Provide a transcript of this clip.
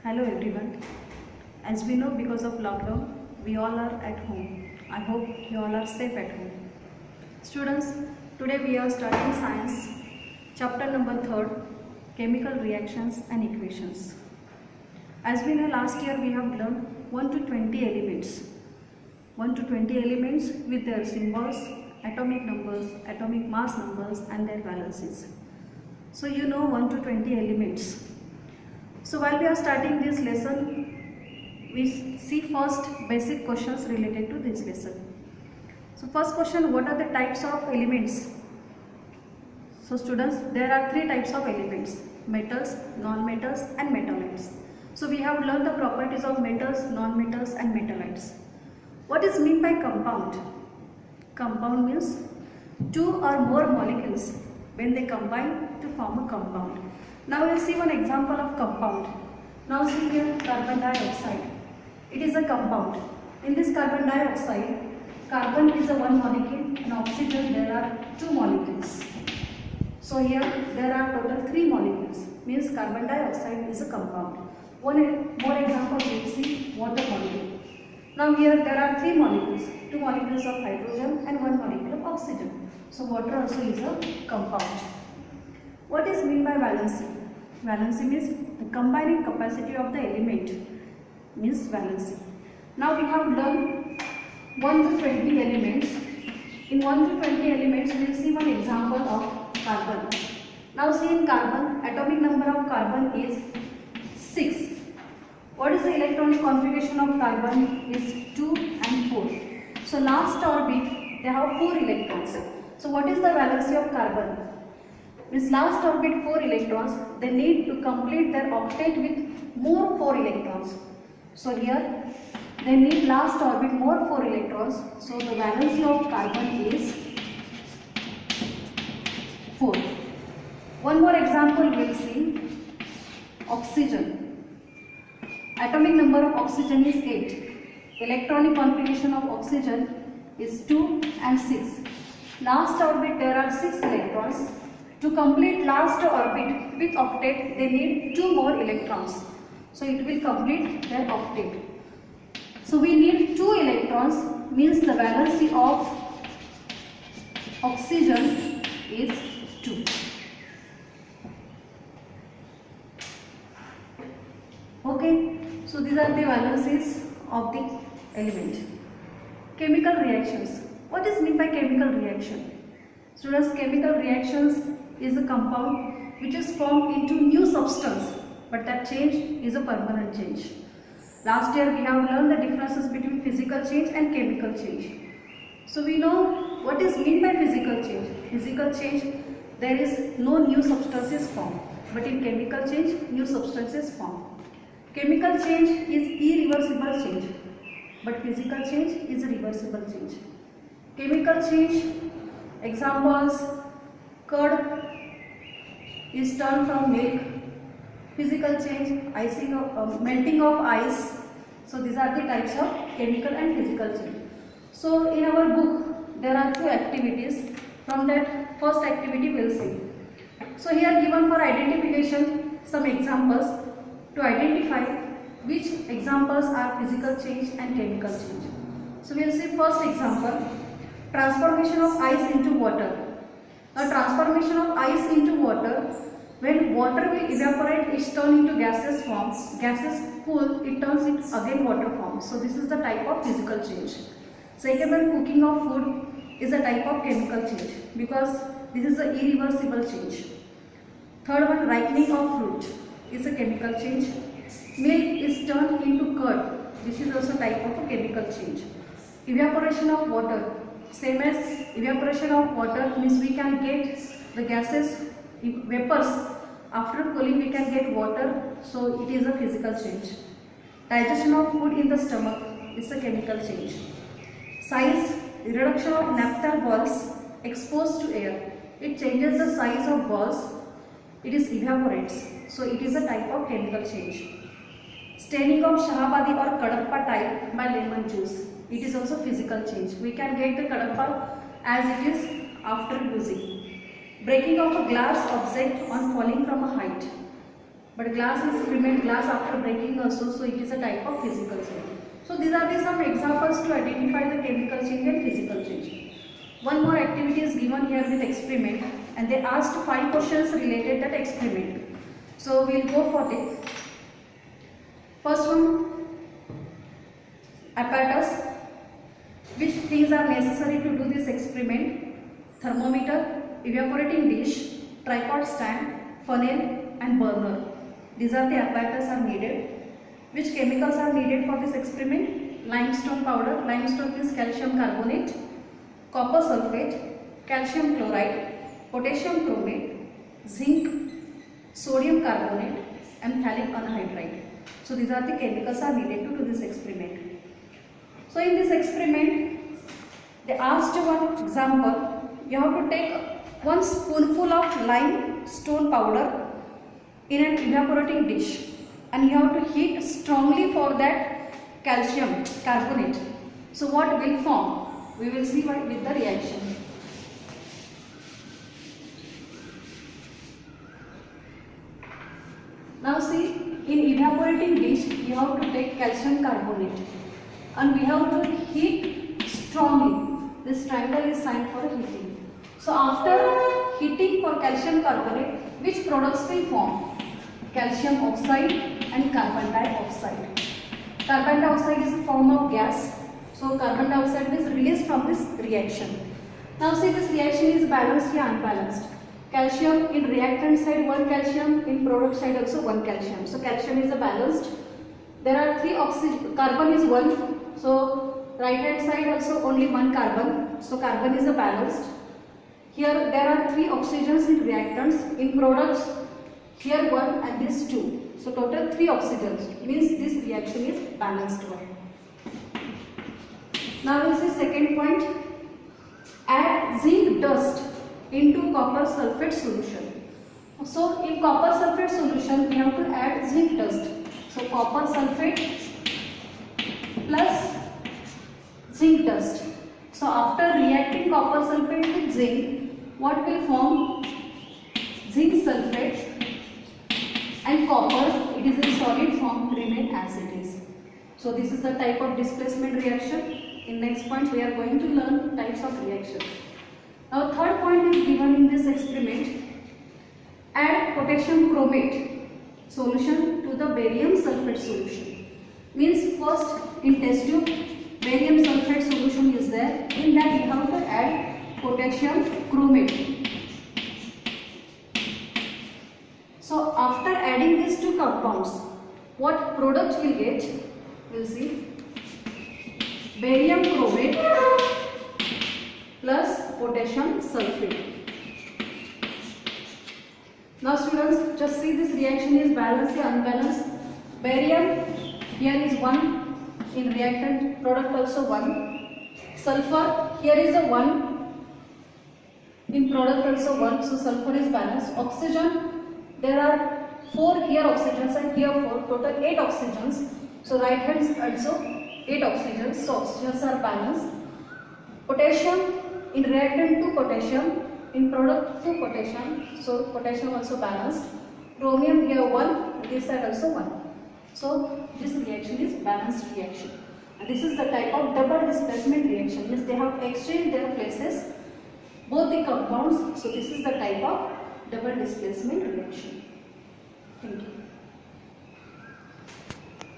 Hello everyone. As we know, because of lockdown, we all are at home. I hope you all are safe at home. Students, today we are starting science, chapter number 3, chemical reactions and equations. As we know, last year we have learned 1 to 20 elements. 1 to 20 elements with their symbols, atomic numbers, atomic mass numbers and their valences. So you know 1 to 20 elements. So while we are starting this lesson, we see first basic questions related to this lesson. So first question, what are the types of elements? So students, there are 3 types of elements: metals, non-metals and metallites. So we have learned the properties of metals, non-metals and metallites. What is meant by compound? Compound means 2 or more molecules when they combine to form a compound. Now we will see one example of compound. Now see here carbon dioxide. It is a compound. In this carbon dioxide, carbon is a one molecule and oxygen there are 2 molecules. So here there are total 3 molecules. Means carbon dioxide is a compound. One more example we will see water molecule. Now here there are 3 molecules. 2 molecules of hydrogen and 1 molecule of oxygen. So water also is a compound. What is meant by valency? Valency means the combining capacity of the element means valency. Now we have learned 1 to 20 elements. In 1 to 20 elements we will see one example of carbon. Now see in carbon, atomic number of carbon is 6. What is the electronic configuration of carbon is 2 and 4. So last orbit they have 4 electrons. So what is the valency of carbon? Means last orbit 4 electrons, they need to complete their octet with more 4 electrons. So here they need last orbit more 4 electrons. So the valency of carbon is 4. One more example we will see. Oxygen. Atomic number of oxygen is 8. Electronic configuration of oxygen is 2 and 6. Last orbit there are 6 electrons. To complete last orbit with octet, they need 2 more electrons. So it will complete their octet. So we need 2 electrons, means the valency of oxygen is 2. Okay, so these are the valencies of the element. Chemical reactions. What is meant by chemical reaction? Students, chemical reactions is a compound which is formed into new substance, but that change is a permanent change. Last year we have learned the differences between physical change and chemical change. So we know what is meant by physical change. Physical change, there is no new substances formed, but in chemical change, new substances formed. Chemical change is irreversible change, but physical change is a reversible change. Chemical change, examples: curd is turned from milk. Physical change, melting of ice. So these are the types of chemical and physical change. So in our book there are 2 activities. From that first activity we will see. So here given for identification some examples to identify which examples are physical change and chemical change. So we will see first example, transformation of ice into water. A transformation of ice into water, when water will evaporate, it turns into gaseous form. Gases cool, it turns it again water form. So this is the type of physical change. Second one, cooking of food is a type of chemical change because this is a irreversible change. Third one, ripening of fruit is a chemical change. Milk is turned into curd. This is also type of a chemical change. Evaporation of water. Same as evaporation of water means we can get the gases, vapors. After cooling we can get water, so it is a physical change. Digestion of food in the stomach is a chemical change. Size, reduction of naphtha balls exposed to air. It changes the size of balls, it is evaporates, so it is a type of chemical change. Staining of Shahabadi or Kadappa type by lemon juice. It is also physical change. We can get the Kadappa as it is after using. Breaking of a glass object on falling from a height. but glass is remained glass after breaking also, so it is a type of physical change. So these are the some examples to identify the chemical change and physical change. One more activity is given here with experiment, and they asked 5 questions related to that experiment. So we will go for it. First one, apparatus. Which things are necessary to do this experiment? Thermometer, evaporating dish, tripod stand, funnel and burner. These are the apparatus are needed. Which chemicals are needed for this experiment? Limestone powder. Limestone is calcium carbonate, copper sulfate, calcium chloride, potassium chromate, zinc, sodium carbonate and phthalic anhydride. So these are the chemicals are needed to do this experiment. So in this experiment, they asked one example. You have to take 1 spoonful of limestone powder in an evaporating dish, and you have to heat strongly for that calcium carbonate. So what will form? We will see with the reaction. Now see, in evaporating dish, you have to take calcium carbonate and we have to heat strongly. This triangle is signed for heating. So after heating for calcium carbonate, which products will form? Calcium oxide and carbon dioxide. Carbon dioxide is a form of gas. So carbon dioxide is released from this reaction. Now see, this reaction is balanced or unbalanced. Calcium in reactant side 1 calcium, in product side also 1 calcium. So calcium is a balanced. There are 3 oxygen, carbon is 1. So right hand side also only 1 carbon. So carbon is a balanced. Here there are 3 oxygens in reactants. In products, here 1 and this 2. So total 3 oxygens, means this reaction is balanced one. Now we see second point. Add zinc dust into copper sulfate solution. So in copper sulfate solution, we have to add zinc dust. So copper sulfate plus zinc dust. So after reacting copper sulfate with zinc, what will form? Zinc sulfate and copper, it is in solid form, remain as it is. So this is the type of displacement reaction. In next point we are going to learn types of reactions. Now third point is given in this experiment. Add potassium chromate solution to the barium sulfate solution. Means first in test tube barium sulfate solution is there. In that you have to add potassium chromate. So after adding these 2 compounds, what product will get? We'll see. Barium chromate plus potassium sulfate. Now students, just see this reaction is balanced or unbalanced. Barium here is 1, in reactant product also 1. Sulfur here is a 1, in product also 1, so sulfur is balanced. Oxygen, there are 4 here oxygens and here 4, total 8 oxygens. So right hand also 8 oxygens, so oxygens are balanced. Potassium, in reactant 2 potassium, in product 2 potassium, so potassium also balanced. Chromium here 1, this side also 1. So this reaction is balanced reaction. And this is the type of double displacement reaction, means they have exchanged their places, both the compounds. So this is the type of double displacement reaction. Thank you.